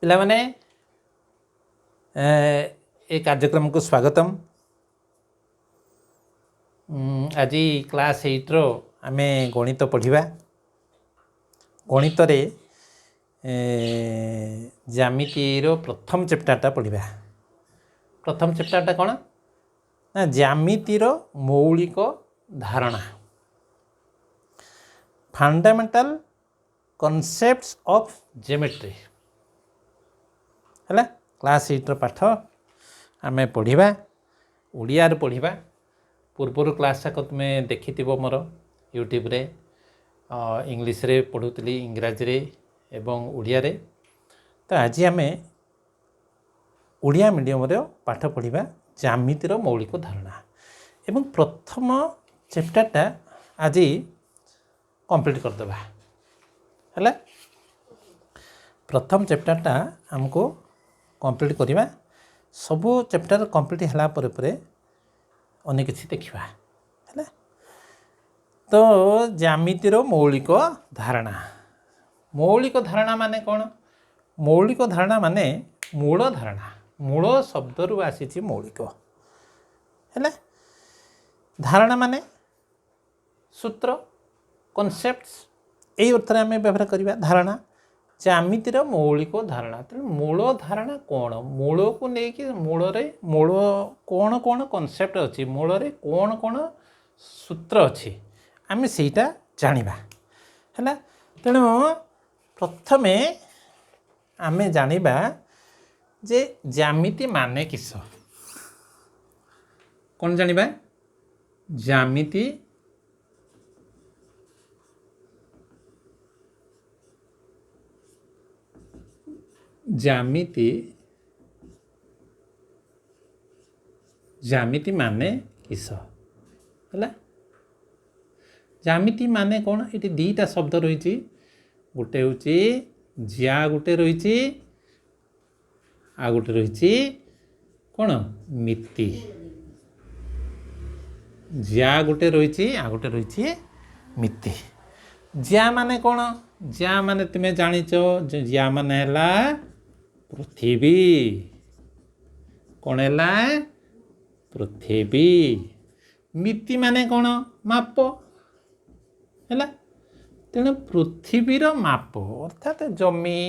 पिला माने ए कार्यक्रम को स्वागतम। आज क्लास 8 रो आमे गणित पढ़िबा। गणित रे ज्यामिति रो प्रथम चैप्टरटा पढ़िबा। प्रथम चैप्टरटा कौन ना ज्यामिति रो मौलिक धारणा, फंडामेंटल कॉन्सेप्ट्स ऑफ ज्योमेट्री है क्लास 8 रो पाठ आमे पढ़िबा। ओडिया रे पढ़िबा। पूर्वर क्लास को तुम देखि मोर यूट्यूब रे इंग्लिश रे पढ़ुतली, इंग्राजी रे एवं ओडिया रे। तो आज आमे ओडिया मीडियम रे पाठ पढ़िबा ज्यामितिर मौलिक धारणा एवं प्रथम चैप्टरटा आज कंप्लीट करदेबा है। प्रथम चैप्टरटा हमको कंप्लीट करवा। सबू चैप्टर कंप्लीट होला परे अनेक किसी देखा है। तो ज्यामितिर मौलिक धारणा, मौलिक धारणा माने कौन? मौलिक धारणा माने मूल धारणा। मूल शब्द रु आसी मौलिक है। धारणा माने सूत्र, कॉन्सेप्ट्स, यही अर्थ आम व्यवहार करवा। धारणा ज्यामितिर मौलिक धारणा। तेणु मूल धारणा कौन? मूल को लेकिन मूल कौन कौन कॉन्सेप्ट अच्छी, मूल कौन कौन सूत्र अच्छी, आम सेटा जानिबा है। तेणु प्रथमे आम जानिबा जे ज्यामिति माने किस। कौन जानिबा? ज्यामिति ज्यामिति ज्यामिति माने किस है। ज्यामिति माने कौन? ये दीटा शब्द रही। गोटे हूँ ज्या, गोटे रही आ गोटे रही कौन मिति। ज्या गोटे रही आ गोटे रही मिति। ज्या माने कौन? ज्या माने तुम्हें जानिच ज्या माने हैला पृथ्वी। कौन है? पृथ्वी। मिति माने कौन? माप है। तेणु पृथ्वीर माप अर्थात जमी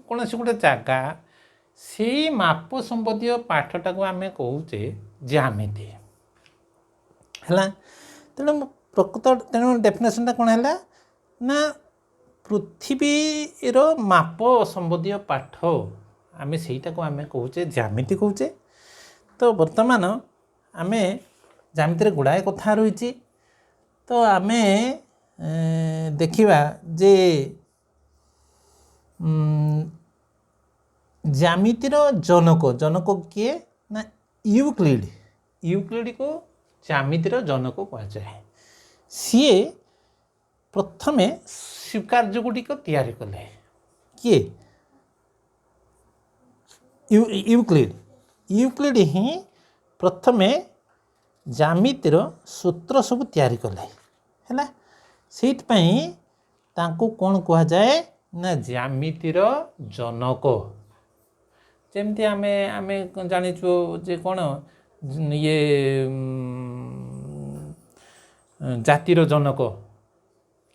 कौन से गोटे जगह, से माप संबंधी पाठटा को आम कहे ज्यामिति है। तेणु प्रकृत तेणु डेफिनेशनटा कौन है ना पृथ्वीर माप संबंधी पाठ आम सेटा को आम कहे ज्यामिति कहे। तो वर्तमान आम ज्यामिति गुड़ाए कथा रही। तो आम देखिबा जे ज्यामितिर जनक, जनक किए ना यूक्लिड। यूक्लिड को ज्यामितिर जनक कहुए। सी प्रथमे स्वीकार्य गुड़िक तैयारी कले किए? यूक्लिड। यूक्लिड ही प्रथमे ज्यामितिर सूत्र सब तैयारी कले है। सेइटपई तांको कौन कहा जाए ना ज्यामितिर जनक। जेमती आमे आमे जानिचु जे कौन ये जातिर जनक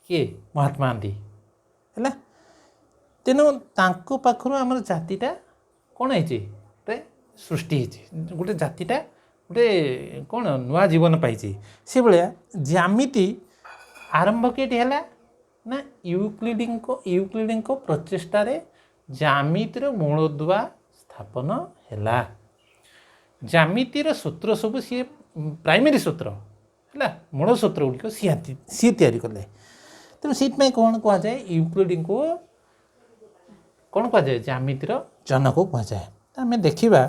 किए? महात्मा गांधी है। तेणु तांको पाखरु आमर जातिटा कौन है सृष्टि है। गोटे जातिटा गोटे कौन नुआ जीवन पाई। से भाया ज्यामिति आरंभ केटी है ना यूक्लिड को प्रचेष्टा ज्यामितिर मूलदुआ स्थापन है। ज्यामितिर सूत्र सब सी प्राइमरी सूत्र है, मूल सूत्र गुड़िक सी तैयारी कले। तेणु से कौन कह जाए? यूक्लिड को कौन कह जाए? ज्यामितिर जनक कह जाए। आम देखा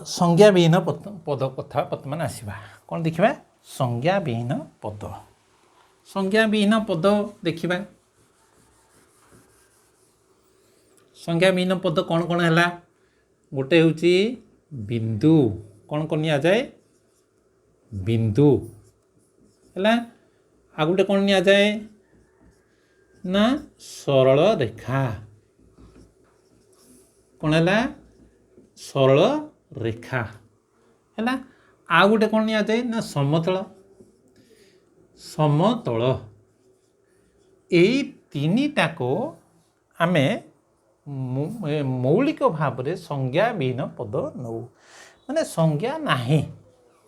संज्ञाविहीन पद कथा वर्तमान आसवा। कौन देखा? संज्ञाविहीन पद। संज्ञाविहीन पद देखा। संज्ञाविहीन पद कौन कौन है? गोटे हूँ बिंदु। कौन कौन नि जाए? बिंदु है। आ गोटे कौन नि जाए ना सरल रेखा कौन है सरल रेखा है। आ गोटे कौन नि जाए ना समतल समतल यही तीनटा को आमे मौलिक भाव में संज्ञा विहीन पद नौ माने संज्ञा नाही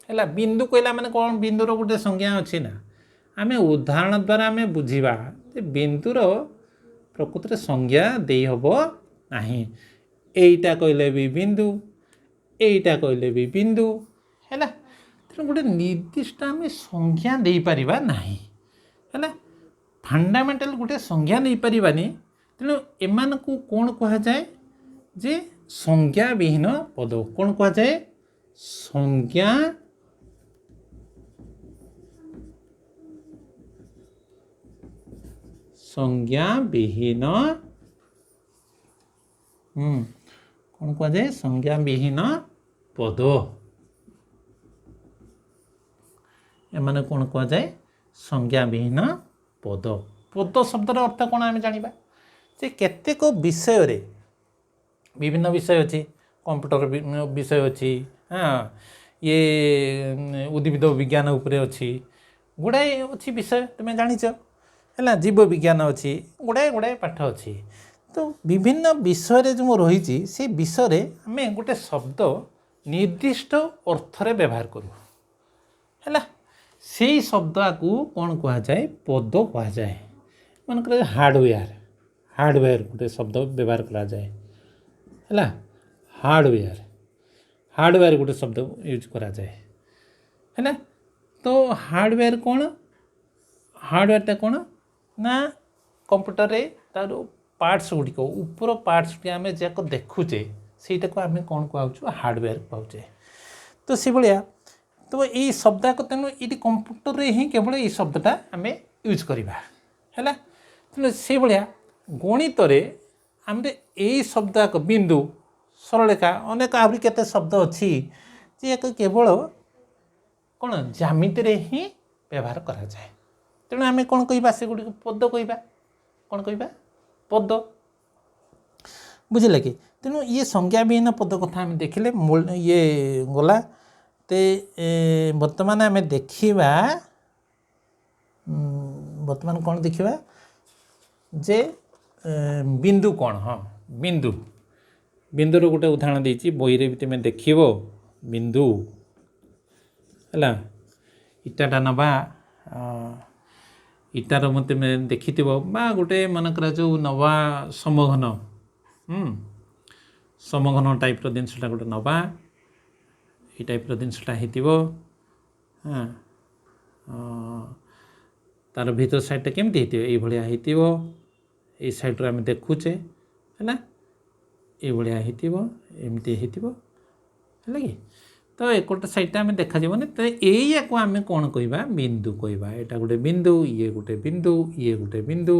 है। बिंदु कहला माने कौन बिंदुर गोटे संज्ञा अच्छी ना आमे उदाहरण द्वारा आमे बुझीबा बिंदुर प्रकृत में संज्ञा दे हब नाही। एईटा कहले भी बिंदु एईटा कहले भी बिंदु है। तेणु गोटे निर्दिष्ट आम संज्ञा दे पारिबा नाही है। फंडामेंटाल गोटे संज्ञा नहीं पारिबानी। तेणु एमान को कौन कहा जाए जे संज्ञा विहीन पद कौन कहा जाए संज्ञा संज्ञा विहीन कौन कहा जाए संज्ञा विहीन पद एमाने कौन कहा जाए संज्ञा विहीन पद। पद शब्दर अर्थ कौन आम जाना जे केतेक विषय रे विभिन्न विषय अच्छी कंप्यूटर विषय अच्छी हाँ ये उद्भिद विज्ञान उपरे अच्छी गुड़ाए अच्छी विषय तुम जाच है। जीव विज्ञान अच्छी गुड़ाए गुड़ाए पाठ अच्छी तो विभिन्न विषय जो रही से विषय आम गोटे शब्द निर्दिष्ट अर्थ व्यवहार करूँ है। से शब्द को कौन कह जाए पद कह जाए मनक हार्डवेयर गोटे शब्द व्यवहार करा जाए है। हार्डवेयर गोटे शब्द यूज करा जाए है। तो हार्डवेयर कौन ना कंप्यूटर रे तार पार्ट्स गुड़िक ऊपर पार्ट्स आम जाक देखुचे सेटा को आम कौन कहूँ हार्डवेयर कहूचे। तो से भाया तो ये शब्द को तेणु ये कंप्यूटर रे ही केवल ये शब्दटा आम यूज करवा है। तेणु से भाया गणित आम यही शब्द बिंदु सरलरेखा अनेक आहरी केते शब्द अच्छी जे केवल कौन ज्यामिति रे ही व्यवहार करा जाए। तेणु आम कौन कहवा से गुड़ी पद कहवा कौन कहवा पद बुझे कि। तेणु ये संज्ञा विहीन पद कथा आम देखिले ये गला ते वर्तमान आम देखा वर्तमान कौन देखा जे बिंदु कौन हाँ बिंदुर गोटे उदाहरण देती बही रे भी तुम देख बिंदु है। इटाटा नवा इटार मत देखि गोटे मनकर जो नवा समघन टाइप जिनसटा गोटे नवा ये टाइप जिनसटा हाँ तार भीतर साइडटा केमती ये भाया ये साइड्रे आम देखुचे है ये एमती है कि। तो एक साइडटा आम देखा तो या को आम कौन कहवा बिंदु कहवा यहाँ गोटे बिंदु ये गोटे बिंदु ये गोटे बिंदु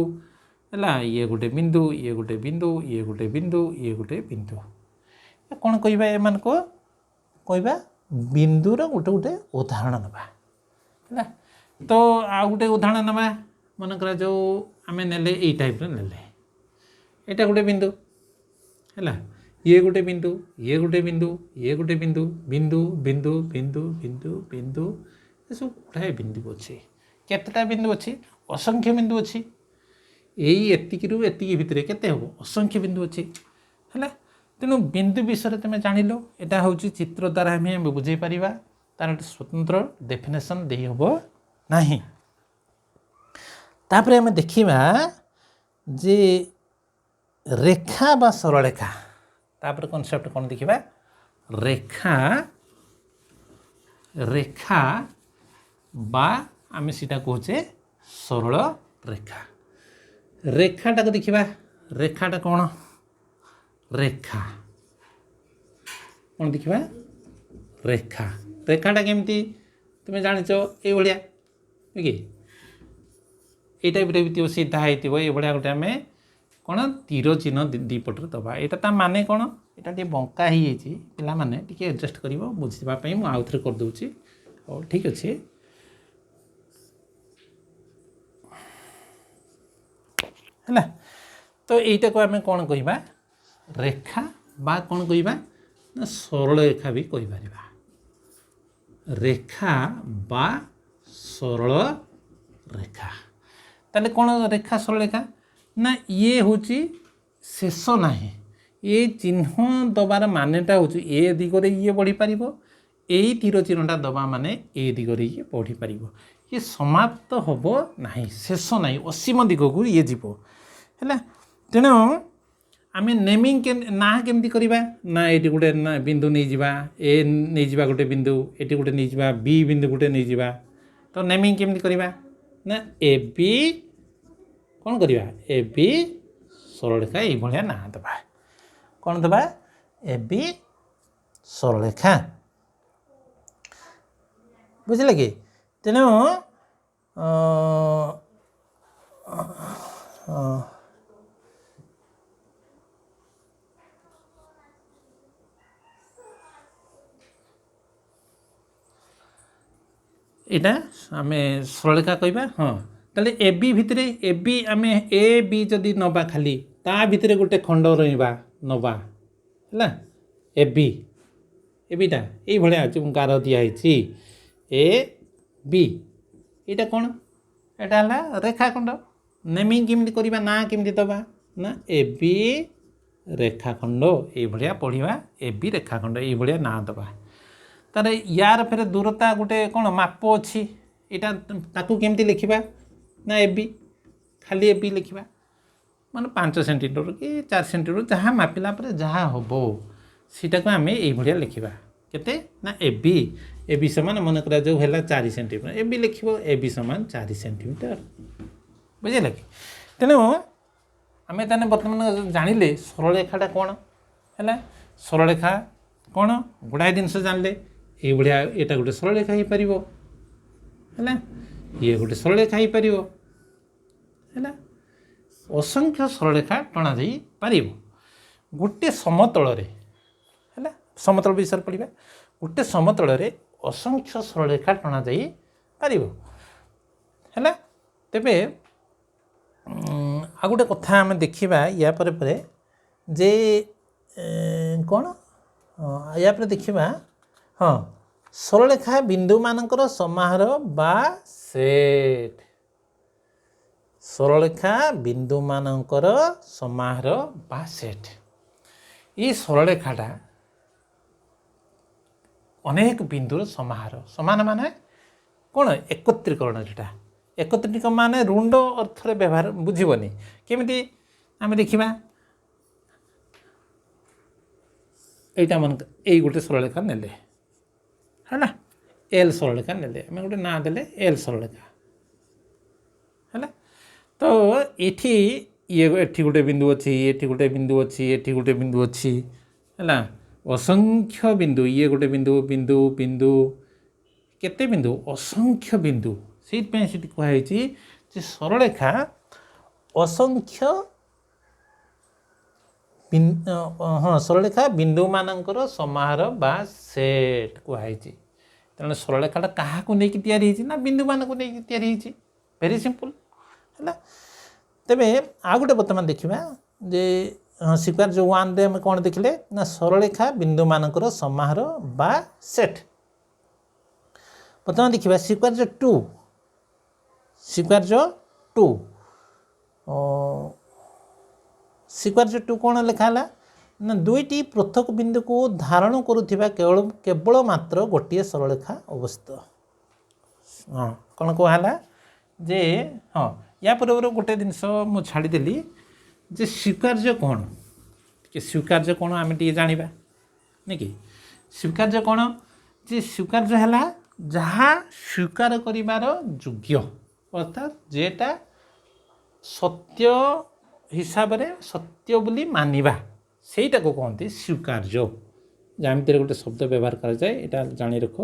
है ये गोटे बिंदु ये गोटे बिंदु ये गोटे बिंदु ये गोटे बिंदु कौन कहवा एमान को कहवा बिंदुर गोटे गोटे उदाहरण नवा है। तो आ गोटे उदाहरण नवा मनकर जो आम नेले ये टाइप नेले यहाँ गोटे बिंदु है ये गोटे बिंदु ये गोटे बिंदु ये गोटे बिंदु बिंदु बिंदु बिंदु बिंदु बिंदु ये सब गुड़ाए बिंदु अच्छी केतटा बिंदु अच्छी असंख्य बिंदु अच्छी यही एतिकरू एतिकी भितर केते हम असंख्य बिंदु अच्छी है। तेणु बिंदु विषय तुम जान यहाँ हूँ चित्र द्वारा आम बुझे पार तार गोटे स्वतंत्र डेफिनेसन दे हम नहीं। तापर आम देखा जे रेखा बा सरलरेखा तापर कनसेप्ट कौन देखा रेखा रेखा बा आम सीटा कहे सरल रेखा रेखाटा को देखा रेखाटा कौन रेखा कौन देखा रेखा रेखाटा केमती तुम जाच ये भाया कि ये टाइप भी सीधा होती ये भाया गोटे आम कौन तीर चिन्ह दीपटर दबा यहाँ ता माने कौन यहाँ टे बंका पिला माने टी एडजस्ट कर बुझापी मुझे आउ थे करदे और ठीक अच्छे है। तो यहीटा को आम कौन कहवा रेखा बा कौन कहवा ना सरल रेखा भी कहीपर रेखा बा सरल रेखा ताले कौन रेखा सरल रेखा ना ये हूँ शेष ना ये चिन्ह दबार मानेटा हूँ ए दिगरे ये बढ़ी पार यही तीर चिन्हटा दबा माने ए दिगरे ये बढ़ी पार ये समाप्त हम ना शेष ना असीम दिग को ये जीव है तेणु आम नेमिंग के ना केमती करवा ना ये गोटे ना बिंदु नहीं जावा ए नहीं जावा गोटे बिंदु ये गोटे नहीं जावा बी बिंदु गोटे नहीं जावा तो नेमिंग केमती करवा ना ए बी कौन करवा ए बी सरलरेखा ये ना दबा कौन दबा ए बी सरलरेखा बुझे कि तेणु इटा आम सरलरेखा कहवा हाँ ताले ए बी भितर ए बी आम ए बी जदि नवा खाली ता भितर गोटे खंड रहा नवा है ए बीटा ये भाया गार दिखाई ए बी यहाँ कौन यहाँ है रेखाखंड नेमिंग केमती करवा ना केमती दबा ना ए बी रेखाखंड ये पढ़ा ए बी रेखाखंड ये ना दबा तार यार फेर दूरता गोटे कौन माप अच्छी यहाँ ताकू केमती लिखा ना ए बी खाली ए बी लिखा माने 5 सेंटीमीटर कि 4 सेंटीमीटर जहाँ मापिला पर जहाँ हम सीटा को आम ये लिखा केते ना ए बी सामान मन करा जो है 4 सेंटीमीटर ए बी लिख ए बी सामान 4 सेंटीमीटर बुझे कि तेणु आम तेने बर्तमान जानिले सरलरेखाटा कौन है सरलरेखा कौन गुड़ाए जिनस जानले ये भाया यहाँ गोटे सरलरेखा हो पार है ये गोटे सरलरेखा हो पार है असंख्य सरलरेखा टणा जा पार गोटे समतल है समतल विषय पढ़ा गोटे समतल असंख्य सरलरेखा टणा जा पार है तेबे आ गोटे कथा आम देखा या पर जे कौन या पर देखा हाँ सरलरेखा बिंदु मानकर समाहार बा सेट सरलरेखा बिंदु मानकर समाहार बा सेट ये सरलरेखाटा अनेक बिंदुर समाहार समान माने कौन एकत्रीकरण जोटा एकत्रीकरण माने रुंड अर्थ व्यवहार बुझीबनी केमिति आम देखा यहाँ मन यही गोटे सरलरेखा नेले है एल सरलरेखा नेले आम गोटे ना देले एल सरलरेखा है तो ये गोटे बिंदु अच्छी ये गोटे बिंदु अच्छी ये गोटे बिंदु अच्छी है असंख्य बिंदु ये गोटे बिंदु बिंदु बिंदु केते बिंदु असंख्य बिंदु से कहुई सरलरेखा असंख्य हाँ सरलरेखा बिंदु मानकर समाहार बा सेट कहुई तेणु सरलरेखाटा क्या लेकिन ना बिंदु मान को लेकिन वेरी सिंपल है तेबे आ गोटे बर्तमान देखा जे स्वीकार जो 1 रे कौन देखले ना सरलरेखा बिंदु मानकर समाहार बा सेट बर्तमान देखा स्वीकार्य 2 स्वीकार्य 2 स्वीकार्य 2 कौन लिखा है ना दुईटी पृथक बिंदु को धारण करुथिबा केवल मात्र गोटे सरलरेखा अवस्थित हाँ कौन कहला जे हाँ या पूर्व गोटे जिनस मु छाड़देली जे स्वीकार्य कौन कि स्वीकार्य कौन आम टे जाना नहीं कि स्वीकार्य कौन जे स्वीकार्य है जहाँ स्वीकार करिबार योग्य अर्थात जेटा सत्य हिसाब रे सत्य बोली मानिबा सेटा को कहते स्वीकार्य जमीती गोटे शब्द व्यवहार कर जाए यहाँ जानी रख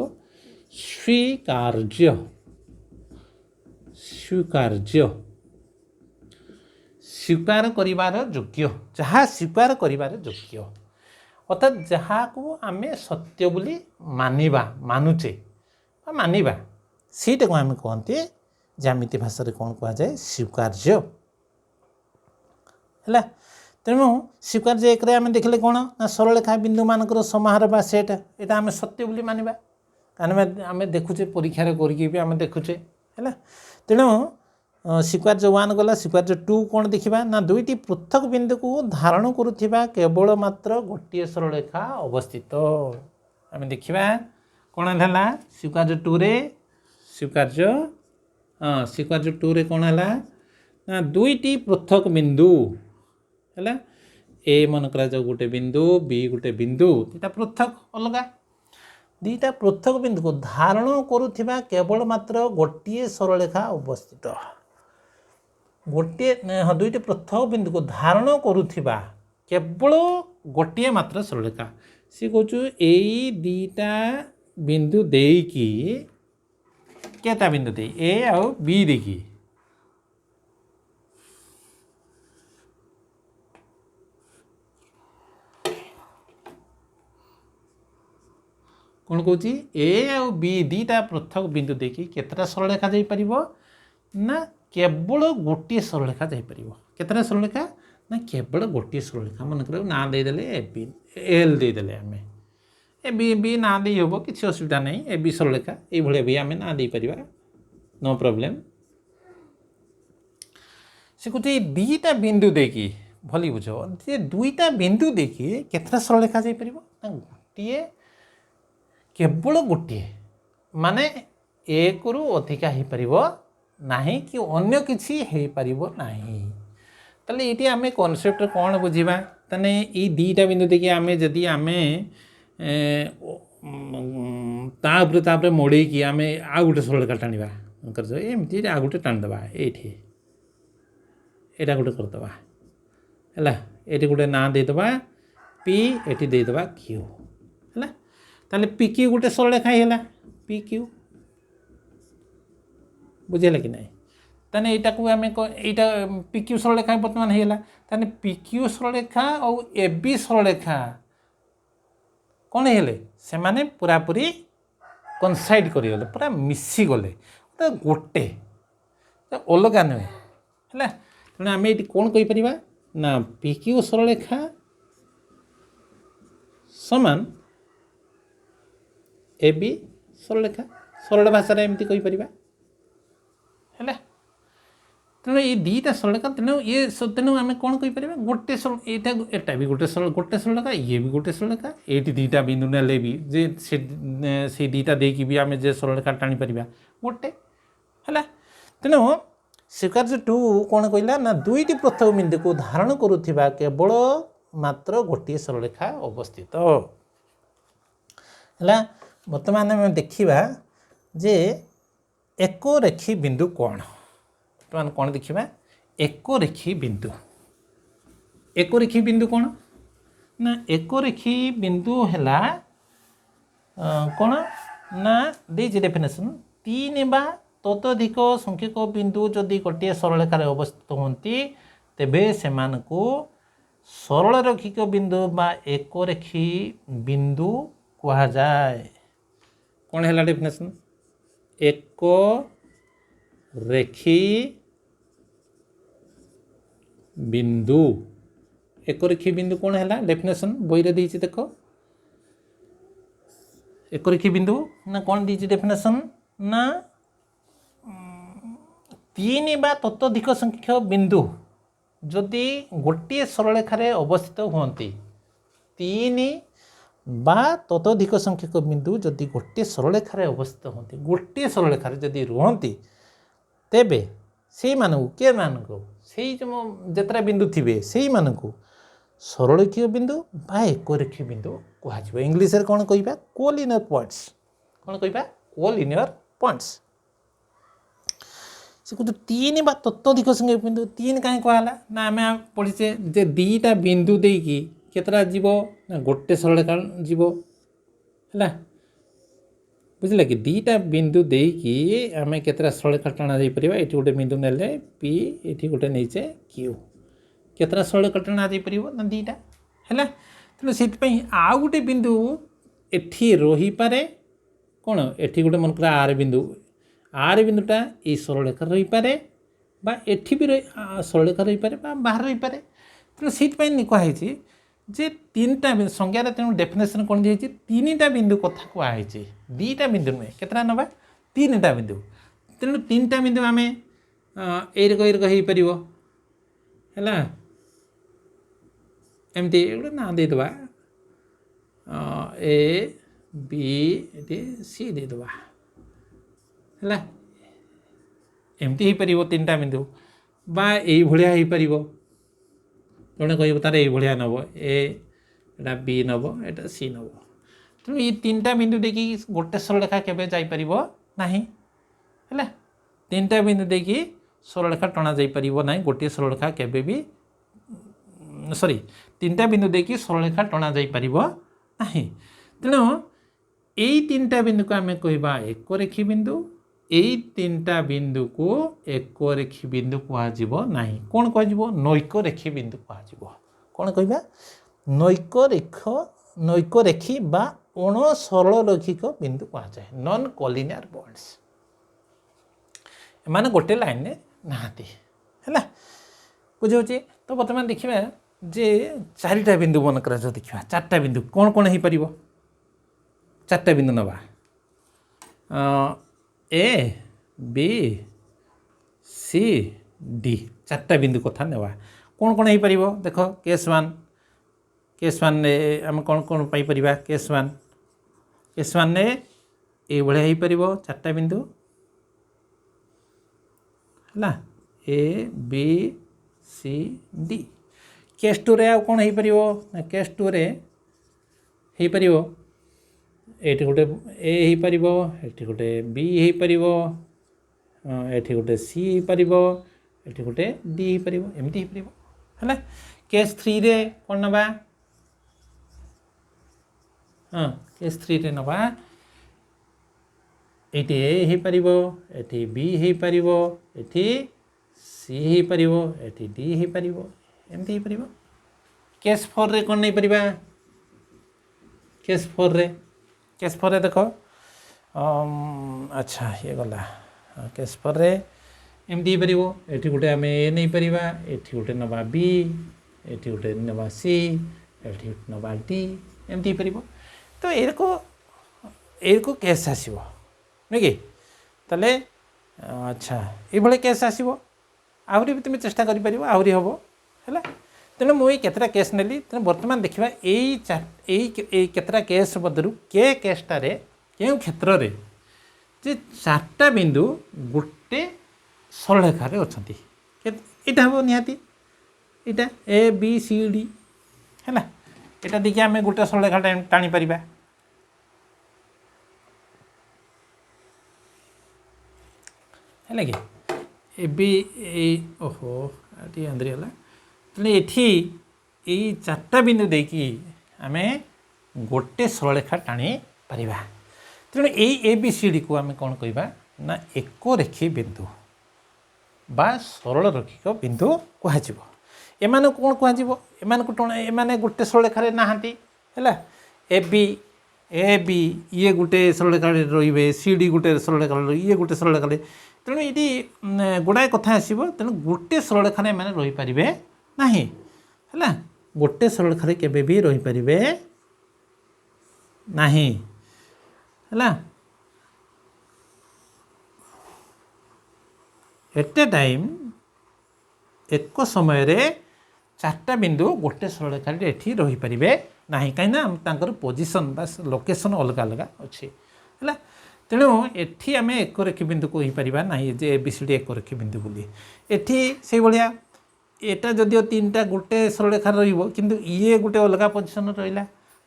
स्वीकार्य स्वीकार्य स्वीकार करिबार योग्य जहाँ स्वीकार करिबार योग्य अर्थात जहाँ को आम सत्य बोली मानिबा मानुचे मानिबा सीटा को आम कहते ज्यामिति भाषा कौन कह जाए स्वीकार्य है तेणु स्वीकार्य एक आम देखले कौन ना सरलरेखा बिंदु मानकर समाहार बा सेट यहाँ आम सत्य बोली मानिबा कारण आम देखुचे परीक्षार करके देखुचे है तेणु स्वीकार्य 1 गला स्वीकार्य 2 कौन देखा ना दुईटी पृथक बिंदु को धारण करुवा केवल मात्र गोटे सरलरेखा अवस्थित आम देखा कौन है स्वीकार्य 2 रे स्वीकार्य 2 रे कौन है ना दुईटी पृथक बिंदु है ए मन करा गोटे बिंदु बी गोटे बिंदु दुटा पृथक अलग दुईटा पृथक बिंदु को धारण करुवा केवल मात्र गोटे सरलरेखा अवस्थित गोटे दुईटी पृथक बिंदु को धारण करुवा केवल गोटे मात्र सरलरेखा सी कहूँ यही दीटा बिंदु देकी केटा बिंदु दे ए आउ बी देखी कौन कौची ए आउ बी दीटा पृथक बिंदु देखी केतटा सरलरेखा जाई परिबो ना केवल गोटे सरलरेखा जाई परिबो केतटा सरलरेखा ना केवल गोटे सरलरेखा मन कर ना दे देले ए बी एल दे देले आमे ए बी बी ना दे होबो किछि असुविधा नै ए बी सरलरेखा ए भले भी आमे ना दे परिबा नो प्रॉब्लम से कुछ दीटा बिंदु देखी भली बुझ जे दुईटा बिंदु देखी केतटा सरलरेखा जाई परिबो ना गोटे केवल गोटे माने एक रु अधिका हो पारिबो नाही कि अन्य किछि हो पारिबो नाही तले इटी आमे कांसेप्ट कोन बुझिबा तने ई दीटा बिंदु देखि आमे जदी आमे तापर मोड़े कि आमे आ गोटे सरलरेखा टाणीबा कर एमती आ गोटे टाणी देबा एठी एटा गोटे कर देबा हैला एठी गोटे ना दे देबा पी एठी दे देबा क्यू हैला ताले पी क्यू गोटे सरलरेखा हैला पी क्यू बुझेला कि नहीं ताने एटा को आमे एटा पी क्यू सरलरेखा वर्तमान हैला ताने पी क्यू सरलरेखा और ए बी सरलरेखा कौन हेले से माने पूरा पूरी कनसाइड करिगले पूरा मिसी गले तो गोटे अलग नुहे है तेणु आम ये कौन कहीपर ना पी क्यू सरलरेखा समान ए बी सरलरेखा सरल भाषा एमती कहीपर है तेणु ये दीटा सरलरेखा तेणु ये तेणु आम कौन कहीपर गोटे एटा भी गोटे सरलरेखा ये भी गोटे सरलरेखा ये दीटा बिंदु ने भी जे से दीटा देकी भी आम जे सरलरेखा टाणी पार गोटे है तेणु स्वीकार्य 2 कौन कहला ना दुईटी पृथक बिंदु को धारण करुवा केवल मात्र गोटे सरलरेखा अवस्थित है बर्तमान आम देखा जे एक रेखी बिंदु कौन बर्तमान कौन देखा एक रेखी बिंदु कौन ना एक रेखी बिंदु है कौन ना देज डेफिनेशन 3 बा ततोधिक संख्यक बिंदु जदि गोटे सरलरेखार अवस्थित होती तेबे सेमानकु सरलरेखिक बिंदु बा एक रेखी बिंदु कहा जाए कौन है डेफिनेशन एक रेखी बिंदु एक रेखी बिंदु कौन है डेफिनेशन बही रे देछि देखो एक रेखी बिंदु ना कौन देछि डेफिनेशन ना 3 बा ततोधिक संख्यक बिंदु जदि गोटे सरलरेखार अवस्थित होती 3 बा ततोधिक संख्यक बिंदु जदि गोटे सरलरेखार अवस्थित होती गोटे सरलरेखार जदि रुहति तेबे से के मानक से जो जतरा बिंदु थे से मानक सरलरेखीय बिंदु बा एक रेखीय बिंदु कह इंग्लीश रे कौन कहबा कोलिनियर पॉइंट्स कौन कहबा कोलिनियर पॉइंट्स से कुछ 3 बा ततोधिक संख्यक बिंदु 3 कहीं कहला ना आम पढ़ीचे जे दीटा बिंदु देकी केतरा जीव ना गोटे सरलरेखा जीव है बुझे कि दीटा बिंदु देकी आम केतरा सरलरेखा टाणा जापर ये गोटे बिंदु नेले पी ये गोटे नहींचे क्यू केतरा सरलरेखा टाणा जापर ना दीटा है तेणु से आउ गोटे बिंदु एठी रही पारे कौन एठी गोटे मन कर आर बिंदुटा ये सरलरेखा रही पारे बा एठी भी सरलरेखा रही पारे बा बाहर रही पारे तेणु से कहुई जे तीन टा संज्ञार तेणु डेफिनेसन कौन दिखाई तीन टा बिंदु कथा कहुई दीटा बिंदु नुहे केतटा नवा तीन टा बिंदु तेणु तीन टा बिंदु आम एरक हो पार है एमती गोटे ना देदबा ए बी सी देदबा है एमती हो पार तीन टा बिंदु बा यही भाया हो पार जड़े कह तार ये नब एटा बी नब एटा सी नब तेणु ये तीन टा बिंदु देखिए गोटे सरलरेखा केवे जापर ना है तीन टा बिंदु देखिए सरलरेखा टणा जापर ना गोटे सरलरेखा केवे भी सॉरी तीन टा बिंदु देखिए सरलरेखा टणा जापर ना तेणु यही तीन टा बिंदु को आम कह एक रेखी बिंदु यही तीन टा बिंदु को एक रेखी बिंदु कहुना कौन कह नैक रेखी बिंदु कह कौन कह नैक रेखी बा अण सरल रैखिक बिंदु कहुए नॉन कॉलिनियर बॉन्ड्स एमाने गोटे लाइन में नहांती है बुझे तो बर्तमान देखिए जे चारिटा बिंदु मन कर देखा चार्टा बिंदु कौन कौन हो पार चार्टा बिंदु नवा ए बी सी डी चार्टा बिंदु कथा नेवा कौन कौन हो पार देख केस वन ने आम कौन कौन पाइपर केस वन ने ये भाया हो पार चार्टा बिंदु है A B C D case two रे आ कौन हो पार केस टू रे हो पार ये गोटे ए हो पार ये गोटे बी हो पार ये गोटे सी हो पार ये गोटे डी हो पार एमती हो पार है केस थ्री रे कौन नवा हाँ केस थ्री रे नवा ये ए हो पार ये बी हो पार ये सी हो पार ये डी हो पार एमती हो पार केस फोर रे कौन नहीं पार केस फोर रे देख अच्छा ये गला केस फोर रे एमती हो पार ये गोटे आम ए नहीं पार ये गोटे नवा बी ये गोटे नवा सी ये नवा डी एमती हो पार तो एरको केस आसो नुहे कि ताले अच्छा ये केस आसो आहरी भी तुम चेष्टा कर आहरी हम है तेणु मुझे केतटा केस नेली तेणु बर्तमान देखा यही केतटा केस मध्य के केसटार के क्षेत्र में जे चार्टा बिंदु गोटे सरलरेखार अच्छा यहाँ हम निहाती यहाँ ए बी सी डी है यहाँ देखिए आम गोटे सरलरेखा टाणी पार है कि ए बी ओहो टी अंदर तेणु ये चार्टा बिंदु देकी आम गोटे सरलरेखा टाणी पार तेणु ए बी सी डी को आम कौन कहवा ना एक रेखी बिंदु बा सरल रैखिक बिंदु कहुव एम कौन कहुव एम गोटे सरलरेखा नहांती है ए बी ये गोटे सरलरेखा रे सी डी गोटे सरलरेखा ये गोटे सरलरेखा तेणु ये गुड़ाए कथा आसो तेणु गोटे सरलरेखा एम रही पारे ना है गोटे सरलरेखा केवे भी रही पारे ना है एट ए टाइम एक समय रे चार्टा बिंदु गोटे सरलरेखा एठी रही पारे ना कहीं पोजिशन बा लोकेशन अलग अलग अच्छे है तेणु एठी आम एक रेखी बिंदु को पार ना जे ए बी सी डी एक रेखी बिंदु बोली एठी से भाया एटा जदिओ तीन टा गोटे सरलरेखा रु ये गोटे अलग पोजिशन रहा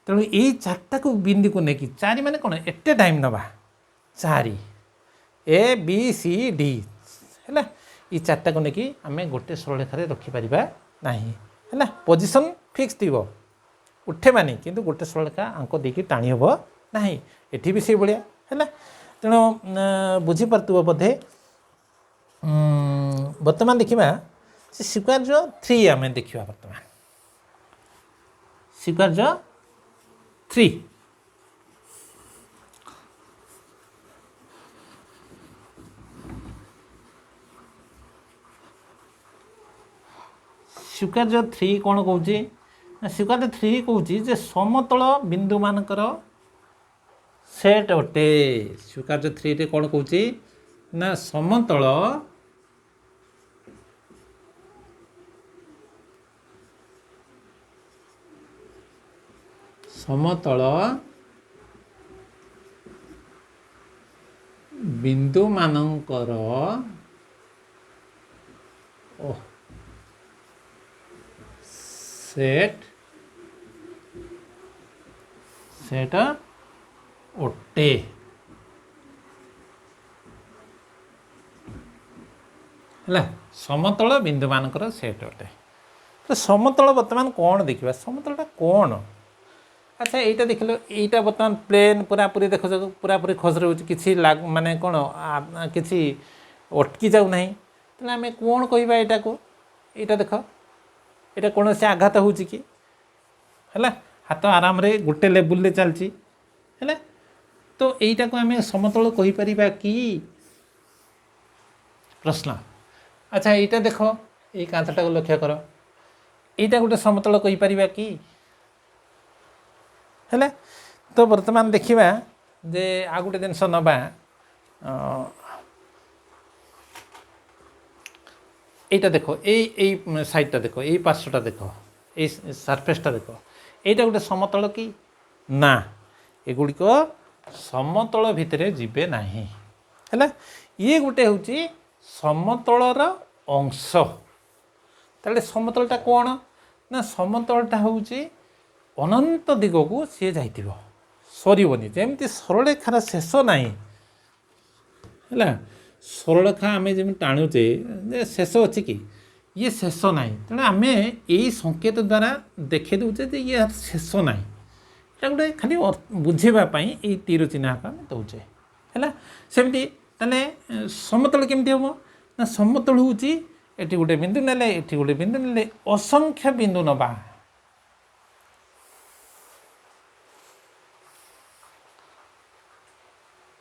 तेणु यही चार्टा को बिंदु को लेकिन चारि माने कौन एट ए टाइम नवा चारि ए बी सी डी है ये चार्टा को लेकिन आम गोटे सरलरेखा रखिपर ना है पोजिशन फिक्स थी उठे मानी किंतु गोटे सरलरेखा आंक देकी टाणी हम ना एठी भी से भाया है तेणु बुझीपार बोधे बर्तमान देखा स्वीकार्य थ्री आम देखा बर्तमान स्वीकार्य थ्री स्वीकार्य 3 कौन कौच स्वीकार्य 3 कौच जे समतल बिंदु मानकर सेट अटे स्वीकार्य 3 रे कौन कौच ना समतल बिंदु मानकर सेट ओटे है समतल बिंदु मानकर सेट अटे तो समतल बर्तमान कौन देखा समतलटा कौन अच्छा यहीटा देख लो यहीटा बर्तमान प्लेन पूरापूरी देख पूरापूरी खसरे हो कि माने कौन किसी अटकी जाऊ ना तेना आम कौन कहवा यहाँ को यहाँ देख यहाँ कौन से आघात हो हाथ आराम रे गोटे लेवल चलती है तो यहीटा को आम समतल कहीपर कि प्रश्न अच्छा यहाँ देख ये कांचटा को लक्ष्य कर यहाँ गोटे समतल कहीपर कि है तो वर्तमान देखा जे आ गोटे जिनस नवा यहाँ देख यही साइडटा देख यही पार्श्वटा देख ये सरफेसटा देख यहाँ गोटे समतल कि ना एगुड़िक समतल भितर जीवे ना है ये गोटे हूँ समतलर अंश ताले समतलटा कौन ना समतलटा हूँ अनंत दिग को सी जा सरबनी जमी सरलरेखार शेष ना है सरलरेखा आम जमी टाणुचे शेष अच्छे कि ये शेष ना तेणु आम यही संकेत द्वारा देखी दौचे ये शेष ना ये गोटे खाली बुझेवाई ये तीर चिन्ह आम दौचे है सेमती ताले समतल केमती हम ना समतल हूँ ये गोटे बिंदु ने गोटे बिंदु ने असंख्य बिंदु नवा